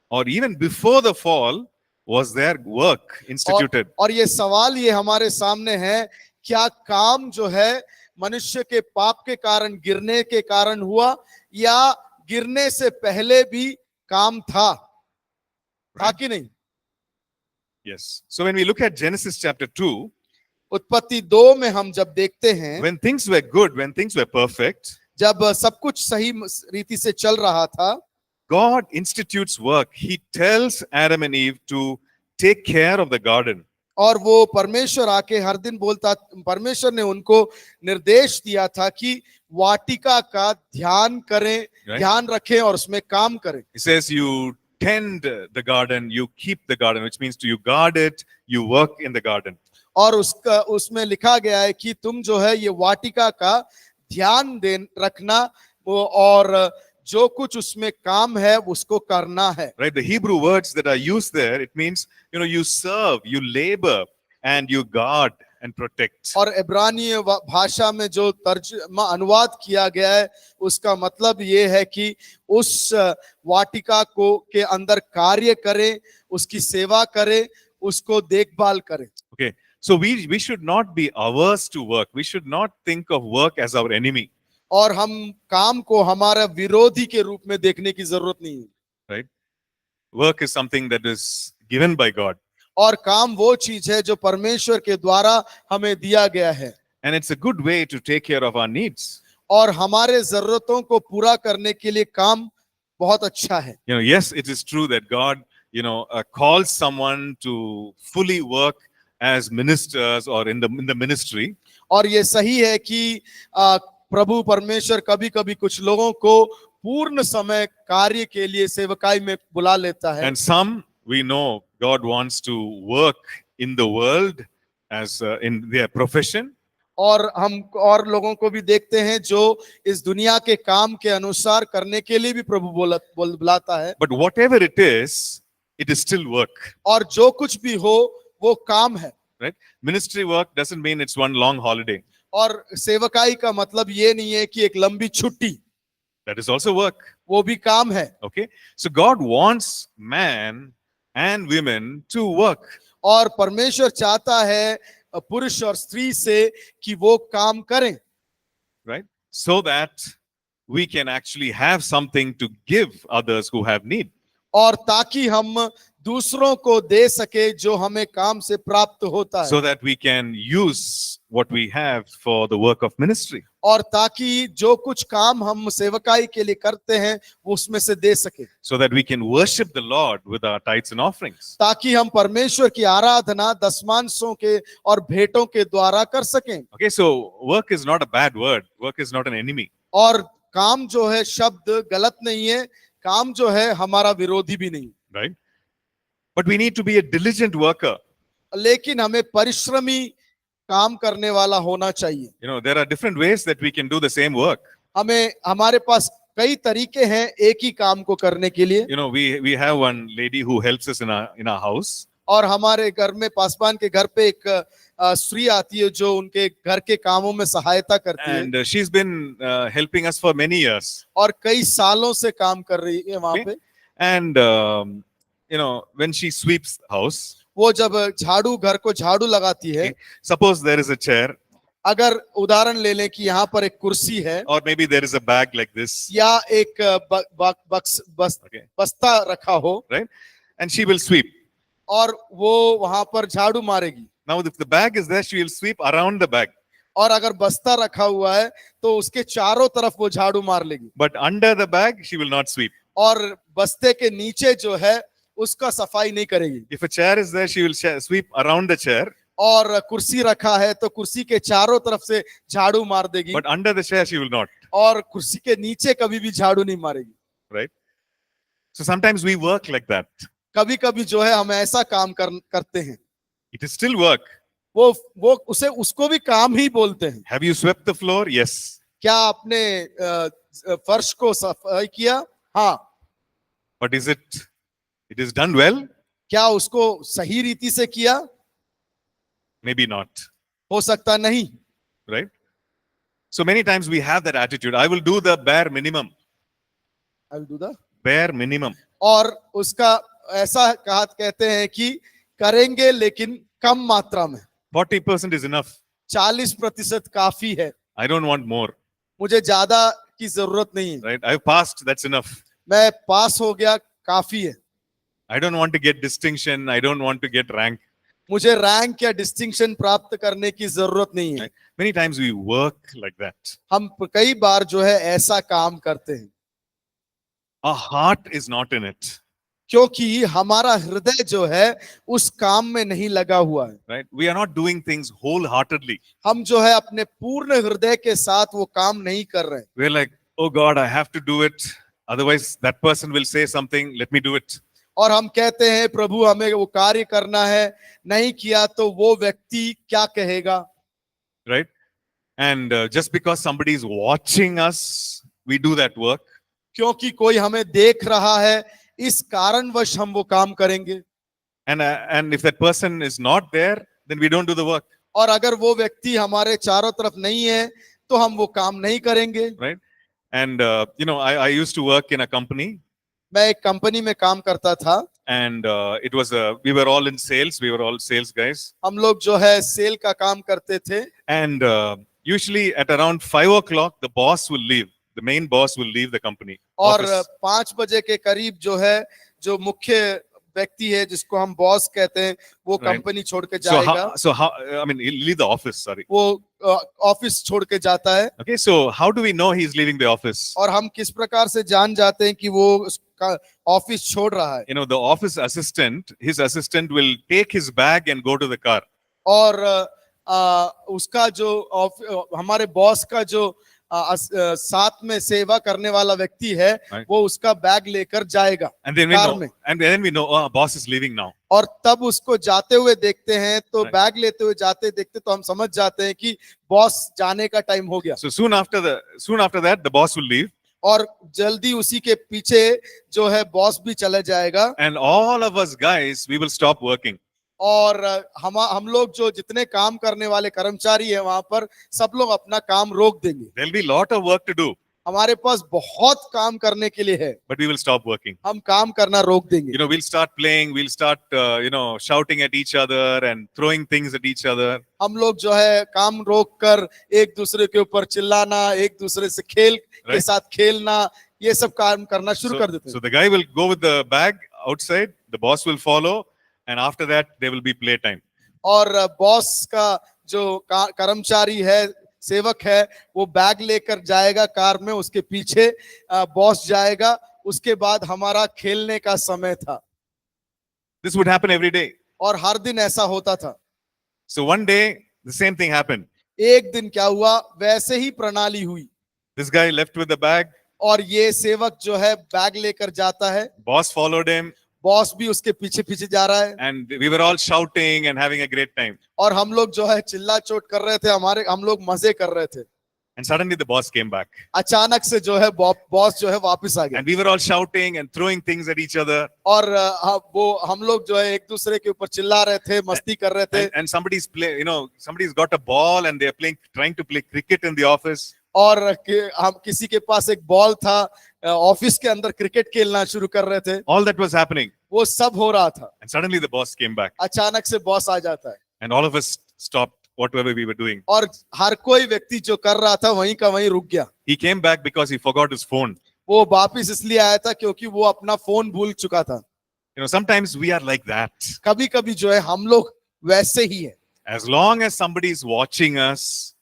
or even before the fall, was there work instituted? और ये सवाल ये हमारे सामने है, क्या काम जो है मनुष्य के पाप के कारण, गिरने के कारण हुआ, या गिरने से पहले भी काम था कि नहीं? Yes. So when we look at Genesis chapter 2, उत्पत्ति 2 में हम जब देखते हैं, when things were good, when things were perfect, जब सब कुछ सही रीति से चल रहा था, God institutes work. He tells Adam and Eve to take care of the garden. और वो परमेश्वर आके हर दिन बोलता, परमेश्वर ने उनको निर्देश दिया था कि वाटिका का ध्यान करें, Right. ध्यान रखें और उसमें काम करें। He says you tend the garden, you keep the garden, which means you guard it, you work in the garden. और उसमें लिखा गया है कि तुम जो है ये वाटिका का ध्यान रखना, और जो कुछ उसमें काम है उसको करना है। Right? The Hebrew words that are used there, it means, you serve, you labor, and you guard and protect. और इब्रानी भाषा में जो तर्जुमा अनुवाद किया गया है, उसका मतलब ये है कि उस वाटिका को के अंदर कार्य करें, उसकी सेवा करें, उसको देखभाल करें। Okay. So we should not be averse to work. We should not think of work as our enemy. और हम काम को हमारा विरोधी के रूप में देखने की जरूरत नहीं है। Right? Work is something that is given by God. और काम वो चीज है जो परमेश्वर के द्वारा हमें दिया गया है, And it's a good way to take care of our needs. और हमारे जरूरतों को पूरा करने के लिए काम बहुत अच्छा है। Yes, it is true that God, calls someone to fully work as ministers or in the ministry. और ये सही है कि प्रभु परमेश्वर कभी कभी कुछ लोगों को पूर्ण समय कार्य के लिए सेवकाई में बुला लेता है। And some, we know, God wants to work in the world as in their profession. और हम और लोगों को भी देखते हैं जो इस दुनिया के काम के अनुसार करने के लिए भी प्रभु बुलाता है। But whatever it is still work. और जो कुछ भी हो वो काम है। Right? Ministry work doesn't mean it's one long holiday. और सेवकाई का मतलब ये नहीं है कि एक लंबी छुट्टी, That is also work. वो भी काम है। Okay? So God wants man and women to work. और परमेश्वर चाहता है पुरुष और स्त्री से कि वो काम करें, Right? So that we can actually have something to give others who have need. और ताकि हम दूसरों को दे सके जो हमें काम से प्राप्त होता है। So that we can use what we have for the work of ministry. और ताकि जो कुछ काम हम सेवकाई के लिए करते हैं वो उसमें से दे सके। So that we can worship the Lord with our tithes and offerings. ताकि हम परमेश्वर की आराधना दशमांशों के और भेंटों के द्वारा कर सकें। Okay, so work is not a bad word. Work is not an enemy. और काम जो है शब्द गलत नहीं है, काम जो है हमारा विरोधी भी नहीं। Right? But we need to be a diligent worker. लेकिन हमें परिश्रमी काम करने वाला होना चाहिए। There are different ways that we can do the same work. हमारे पास कई तरीके हैं एक ही काम को करने के लिए। We have one lady who helps us in our house. और हमारे घर में पासवान के घर पे एक स्त्री आती है जो उनके घर के कामों में सहायता करती है। And she's been helping us for many years. और कई सालों से काम कर रही है वहां पे। And when she sweeps the house, वो जब घर को झाड़ू लगाती है, suppose there is a chair, अगर उदाहरण ले लें कि यहाँ पर एक कुर्सी है, or maybe there is a bag like this, या एक बस्ता रखा हो, right? And she will sweep. और वो वहां पर झाड़ू मारेगी। Now, if the bag is there, she will sweep around the bag. और अगर बस्ता रखा हुआ है तो उसके चारों तरफ वो झाड़ू मार लेगी। But under the bag, she will not sweep. और बस्ते के नीचे जो है उसका सफाई नहीं करेगी। If a chair is there, she will sweep around the chair. और कुर्सी रखा है तो कुर्सी के चारों तरफ से झाड़ू मार देगी। But under the chair, she will not. और कुर्सी के नीचे कभी भी झाड़ू नहीं मारेगी। Right? So sometimes we work like that. कभी कभी जो है हम ऐसा काम करते हैं। It is still work. वो उसको भी काम ही बोलते हैं। Have you swept the floor? Yes. क्या आपने फर्श को सफाई किया? हाँ। But it is done well? क्या उसको सही रीति से किया? Maybe not. हो सकता नहीं। right? So many times we have that attitude. I will do the bare minimum. I will do the Bare minimum. और उसका ऐसा कहते हैं कि करेंगे लेकिन कम मात्रा में, 40% is enough. 40% काफी है, I don't want more, मुझे ज्यादा की जरूरत नहीं है, right? I've passed, that's enough. मैं पास हो गया, काफी है, I don't want to get distinction. I don't want to get rank. मुझे रैंक या डिस्टिंक्शन प्राप्त करने की जरूरत नहीं है। Many times we work like that. हम कई बार जो है ऐसा काम करते हैं Our heart is not in it, क्योंकि हमारा हृदय जो है उस काम में नहीं लगा हुआ है। right? We are not doing things wholeheartedly. हम जो है अपने पूर्ण हृदय के साथ वो काम नहीं कर रहे। We're like, oh God, I have to do it. Otherwise, that person will say something. Let me do it. और हम कहते हैं प्रभु हमें वो कार्य करना है, नहीं किया तो वो व्यक्ति क्या कहेगा, Right? And just because somebody is watching us, we do that work. क्योंकि कोई हमें देख रहा है इस कारणवश हम वो काम करेंगे। And if that person is not there, then we don't do the work. और अगर वो व्यक्ति हमारे चारों तरफ नहीं है तो हम वो काम नहीं करेंगे। Right? And I used to work in a company, मैं एक कंपनी में काम करता था, and we were all in sales. We were all sales guys. हम लोग जो है सेल का काम करते थे। And usually at around 5 o'clock, the boss will leave. The main boss will leave the company. और office. 5 बजे के करीब जो है जो मुख्य व्यक्ति है जिसको हम बॉस कहते हैं वो Right. कंपनी छोड़ के So जाएगा, how, I mean, he'll leave the office, sorry. वो ऑफिस छोड़ के जाता है। Okay, so how do we know he's leaving the office? और हम किस प्रकार से जान जाते हैं कि वो उसका ऑफिस छोड़ रहा है। You know, the office assistant, his assistant will take his bag and go to the car. और उसका जो हमारे बॉस का जो साथ में सेवा करने वाला व्यक्ति है Right. वो उसका बैग लेकर जाएगा And then we car know, में। and then we know, oh, boss is leaving now. और तब उसको जाते हुए देखते हैं तो Right. बैग लेते हुए जाते देखते तो हम समझ जाते हैं कि बॉस जाने का टाइम हो गया। So soon after that, the boss will leave, और जल्दी उसी के पीछे जो है बॉस भी चले जाएगा। and all of us guys, we will stop working. और हम लोग जो जितने काम करने वाले कर्मचारी हैं वहां पर सब लोग अपना काम रोक देंगे। There'll be a lot of work to do, हमारे पास बहुत काम करने के लिए है, but we will stop working. हम काम करना रोक देंगे। You know, we'll start playing, we'll start, shouting at each other and throwing things at each other. हम लोग जो है काम रोक कर एक दूसरे के ऊपर चिल्लाना, एक दूसरे से खेल के Right. साथ खेलना, ये सब काम करना शुरू कर देते So हैं। the guy will go with the bag outside, the boss will follow, and after that, there will be playtime. और बॉस का जो कर्मचारी है, सेवक है, वो बैग लेकर जाएगा कार में, उसके पीछे बॉस जाएगा, उसके बाद हमारा खेलने का समय था। This would happen every day. और हर दिन ऐसा होता था। So one day, the same thing happened. एक दिन क्या हुआ, वैसे ही प्रणाली हुई This guy left with the bag, और ये सेवक जो है बैग लेकर जाता है, boss followed him, बॉस भी उसके पीछे पीछे जा रहा है, and we were all shouting and having a great time. और हम लोग जो है चिल्ला चोट कर रहे थे, हम लोग मजे कर रहे थे। And suddenly the boss came back. अचानक से जो है बॉस जो है वापस आ गया, And we were all shouting and throwing things at each other. और वो हम लोग जो है एक दूसरे के ऊपर चिल्ला रहे थे, मस्ती कर रहे थे। And somebody's got a ball and they're trying to play cricket in the office. और हम किसी के पास एक बॉल था, ऑफिस के अंदर क्रिकेट खेलना शुरू कर रहे थे। All that was happening. वो सब हो रहा था, And suddenly the boss came back. अचानक से बॉस आ जाता है And all of us stopped whatever we were doing. और हर कोई व्यक्ति जो कर रहा था वहीं का वहीं रुक गया। He came back because he forgot his phone. वो वापिस इसलिए आया था क्योंकि वो अपना फोन भूल चुका था। You know, sometimes we are like that. कभी कभी जो है हम लोग वैसे ही है, As long as somebody is watching us,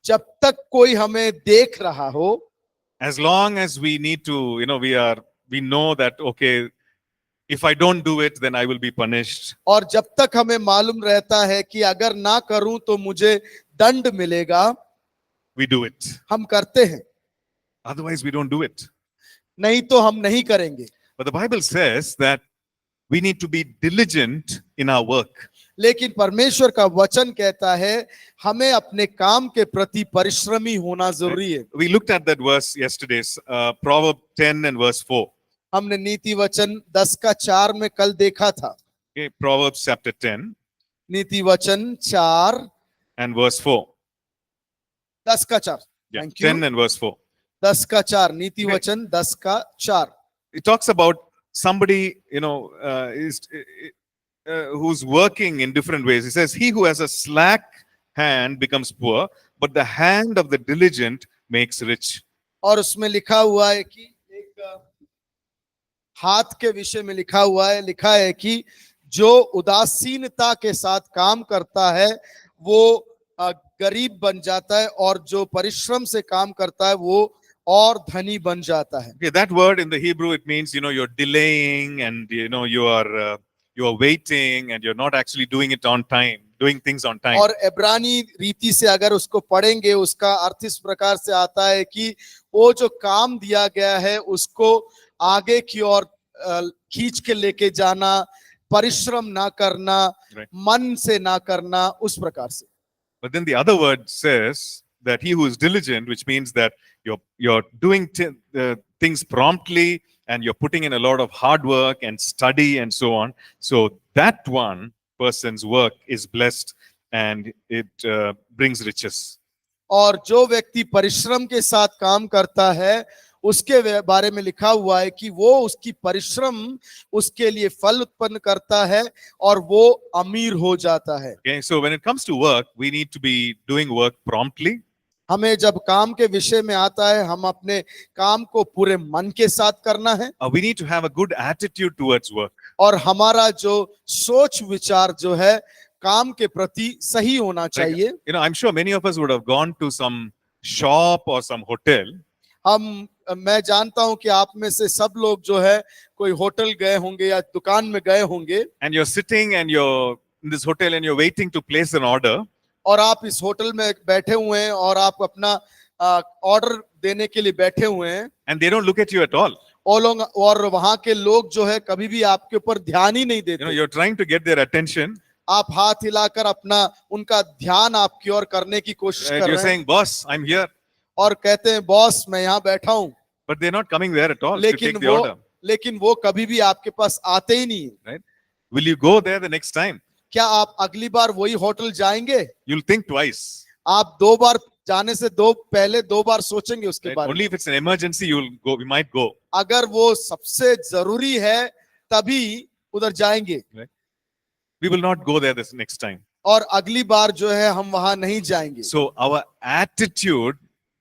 जब तक कोई हमें देख रहा हो, as long as we need to, we know that, okay, if I don't do it, then I will be punished. और जब तक हमें मालूम रहता है कि अगर ना करूं तो मुझे दंड मिलेगा, We do it. हम करते हैं, Otherwise, we don't do it. नहीं तो हम नहीं करेंगे। But the Bible says that we need to be diligent in our work. लेकिन परमेश्वर का वचन कहता है हमें अपने काम के प्रति परिश्रमी होना जरूरी है। We looked at that verse yesterday, Proverbs 10 and verse 4. हमने नीति वचन 10:4 में कल देखा था। Okay, Proverbs chapter 10 नीति वचन 4 and verse 4. 10:4। Yeah, Thank you. 10 and verse 4. 10:4 नीति Okay. वचन 10:4। It talks about somebody, who's working in different ways. He says, "He who has a slack hand becomes poor, but the hand of the diligent makes rich." और उसमें लिखा हुआ है कि एक हाथ के विषय में लिखा है कि जो उदासीनता के साथ काम करता है वो गरीब बन जाता है, और जो परिश्रम से काम करता है वो और धनी बन जाता है। Okay, that word in the Hebrew, it means, you're delaying and, you are waiting and you're not actually doing it on time, doing things on time. और इब्रानी रीति से अगर उसको पढ़ेंगे, उसका अर्थ इस प्रकार से आता है कि वो जो काम दिया गया है उसको आगे की ओर खींच के लेके जाना, परिश्रम ना करना, Right. मन से ना करना, उस प्रकार से। But then the other word says that he who is diligent, which means that you're doing things promptly and you're putting in a lot of hard work and study and so on. So that one person's work is blessed and it brings riches. और जो व्यक्ति परिश्रम के साथ काम करता है उसके बारे में लिखा हुआ है कि वो उसकी परिश्रम उसके लिए फल उत्पन्न करता है और वो अमीर हो जाता है। Okay, so when it comes to work, we need to be doing work promptly. हमें जब काम के विषय में आता है, हम अपने काम को पूरे मन के साथ करना है, We need to have a good attitude towards work. और हमारा जो सोच विचार जो है काम के प्रति सही होना चाहिए। I'm sure many of us would have gone to some shop or some hotel. मैं जानता हूं कि आप में से सब लोग जो है कोई होटल गए होंगे या दुकान में गए होंगे, And you're sitting and you're in this hotel and you're waiting to place an order. और आप इस होटल में बैठे हुए हैं और आप अपना ऑर्डर देने के लिए बैठे हुए हैं, And they don't look at you at all. और वहां के लोग जो है कभी भी आपके ऊपर ध्यान ही नहीं देते। You're trying to get their attention. आप हाथ हिलाकर अपना उनका ध्यान आपकी ओर करने की कोशिश कर You're रहे हैं, saying, "Boss, I'm here." और कहते हैं बॉस मैं यहाँ बैठा हूँ, But they're not coming there at all to take the order. लेकिन वो कभी भी आपके पास आते ही नहीं है। Right? Will you go there the next time? क्या आप अगली बार वही होटल जाएंगे? You'll think twice. आप 2 बार जाने से पहले 2 बार सोचेंगे उसके Right? बारे Only में। if it's an emergency, you'll go. We might go. अगर वो सबसे जरूरी है तभी उधर जाएंगे, We will not go there this next time. और अगली बार जो है हम वहां नहीं जाएंगे। So our attitude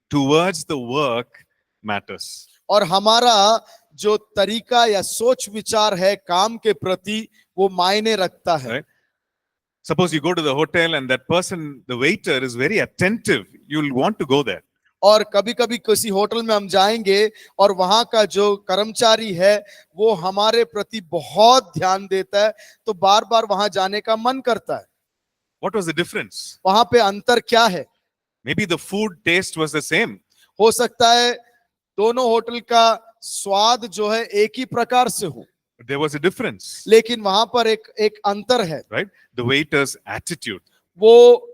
towards the work matters. और हमारा जो तरीका या सोच विचार है काम के प्रति वो मायने रखता है। Right? Suppose you go to the hotel and that person, the waiter, is very attentive. You'll want to go there. और कभी कभी किसी होटल में हम जाएंगे और वहां का जो कर्मचारी है वो हमारे प्रति बहुत ध्यान देता है, तो बार बार वहां जाने का मन करता है। What was the difference? वहां पे अंतर क्या है? Maybe the food taste was the same. हो सकता है दोनों होटल का स्वाद जो है एक ही प्रकार से हो, But there was a difference. लेकिन वहां पर एक अंतर है। Right? The waiter's attitude. वो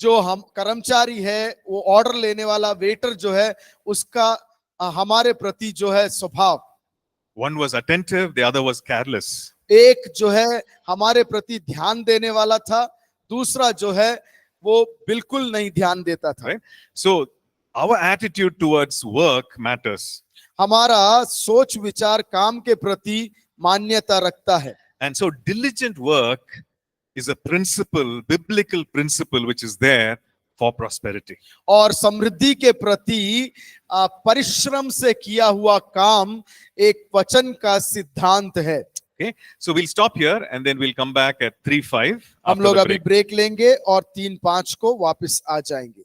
जो हम कर्मचारी है, वो ऑर्डर लेने वाला वेटर जो है, उसका हमारे प्रति जो है स्वभाव, One was attentive, the other was careless. एक जो है हमारे प्रति ध्यान देने वाला था, दूसरा जो है वो बिल्कुल नहीं ध्यान देता था। Right? So our attitude towards work matters. हमारा सोच विचार काम के प्रति मान्यता रखता है। And so diligent work is a principle, biblical principle, which is there for prosperity. और समृद्धि के प्रति परिश्रम से किया हुआ काम एक वचन का सिद्धांत है। Okay, so we'll stop here and then we'll come back at 3:05. हम लोग अभी ब्रेक लेंगे और 3:05 को वापस आ जाएंगे।